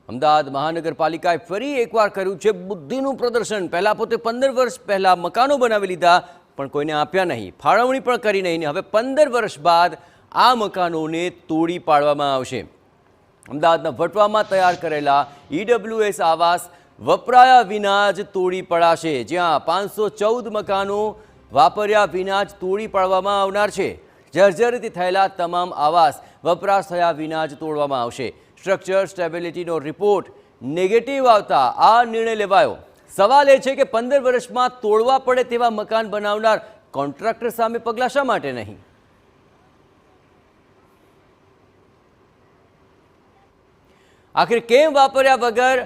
અમદાવાદ મહાનગરપાલિકાએ ફરી એકવાર કર્યું છે બુદ્ધિનું પ્રદર્શન। પહેલા પોતે 15 વર્ષ પહેલા મકાનો બનાવી લીધા પણ કોઈને આપ્યા નહીં, ફાળવણી પણ કરી નહીં। હવે 15 વર્ષ બાદ આ મકાનોને તોડી પાડવામાં આવશે। અમદાવાદના વટવામાં તૈયાર કરેલા ઈડબ્લ્યુએસ આવાસ વપરાયા વિના જ તોડી પડાશે, જ્યાં 514 મકાનો વાપર્યા વિના જ તોડી પાડવામાં આવનાર છે। જર્જરિત થયેલા તમામ આવાસ વપરાશ થયા વિના જ તોડવામાં આવશે। સ્ટ્રક્ચર સ્ટેબિલિટીનો રિપોર્ટ નેગેટિવ આવતા આ નિર્ણય લેવાયો। સવાલ એ છે કે 15 વર્ષમાં તોડવા પડે તેવા મકાન બનાવનાર કોન્ટ્રાક્ટર સામે પગલાં શા માટે નહીં? આખિર કેમ વાપર્યા વગર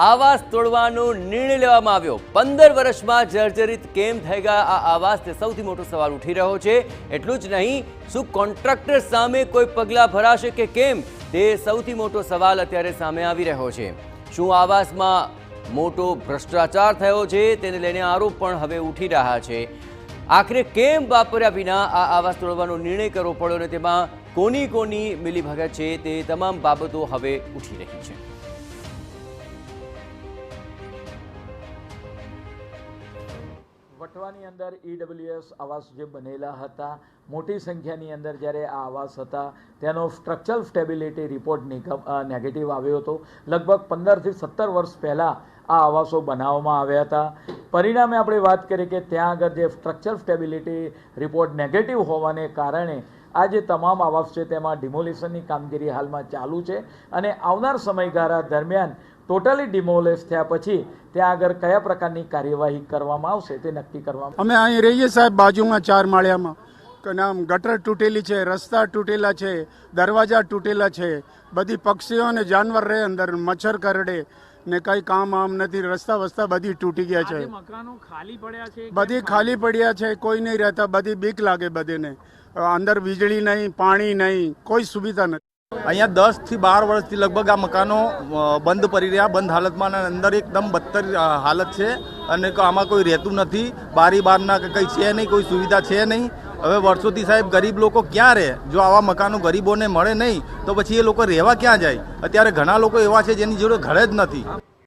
આવાસ તોડવાનો નિર્ણય લેવામાં આવ્યો? 15 વર્ષમાં જર્જરિત કેમ થઈ ગયા આ આવાસ, તે સૌથી મોટો સવાલ ઉઠી રહ્યો છે। એટલું જ નહીં, શું કોન્ટ્રાક્ટર સામે કોઈ પગલાં ભરાશે કે કેમ, તે સૌથી મોટો સવાલ અત્યારે સામે આવી રહ્યો છે। શું આવાસમાં મોટો ભ્રષ્ટાચાર થયો છે, તેને લઈને આરોપ પણ હવે ઉઠી રહ્યા છે। આખરે કેમ વાપર્યા વિના આ આવાસ તોડવાનો નિર્ણય કરવો પડ્યો અને તેમાં કોની મિલીભગત છે, તે તમામ બાબતો હવે ઉઠી રહી છે। વટવાની અંદર ઈડબ્લ્યુએસ આવાસ જે બનેલા હતા, મોટી સંખ્યાની અંદર જ્યારે આ આવાસ હતા તેનો સ્ટ્રક્ચરલ સ્ટેબિલિટી રિપોર્ટ નેગેટિવ આવ્યો હતો। લગભગ 15 થી 17 વર્ષ પહેલાં આ આવાસો બનાવવામાં આવ્યા હતા। પરિણામે આપણે વાત કરીએ કે ત્યાં આગળ જે સ્ટ્રક્ચરલ સ્ટેબિલિટી રિપોર્ટ નેગેટિવ હોવાને કારણે આ જે તમામ આવાસ છે તેમાં ડિમોલિશનની કામગીરી હાલમાં ચાલુ છે અને આવનાર સમયગાળા દરમિયાન ટોટલી ડિમોલેશ થયા પછી ત્યાં આગળ કયા પ્રકારની કાર્યવાહી કરવામાં આવશે તે નક્કી કરવામાં। અમે અહીં રહીએ સાહેબ, બાજુમાં 4 માળિયામાં ગટર તૂટેલી છે, રસ્તા તૂટેલા છે, દરવાજા તૂટેલા છે, બધી પક્ષીઓ અને જાનવર રહે અંદર, મચ્છર કરડે ને કઈ કામ આમ નથી, રસ્તા વસ્તા બધી તૂટી ગયા છે, મકાનો ખાલી પડ્યા છે, બધી ખાલી પડ્યા છે, કોઈ નહીં રહેતા, બધી બીક લાગે બધીને। અંદર વીજળી નહીં, પાણી નહીં, કોઈ સુવિધા નથી। અહીંયા 10 થી 12 વર્ષથી લગભગ આ મકાનો બંધ પડી રહ્યા, બંધ હાલતમાં, અને અંદર એકદમ બદતર હાલત છે અને આમાં કોઈ રહેતું નથી, બારી બારના કંઈ છે નહીં, કોઈ સુવિધા છે નહીં। હવે વર્ષોથી સાહેબ ગરીબ લોકો ક્યાં રહે? જો આવા મકાનો ગરીબોને મળે નહીં તો પછી એ લોકો રહેવા ક્યાં જાય? અત્યારે ઘણા લોકો એવા છે જેની જોડે ઘર જ નથી।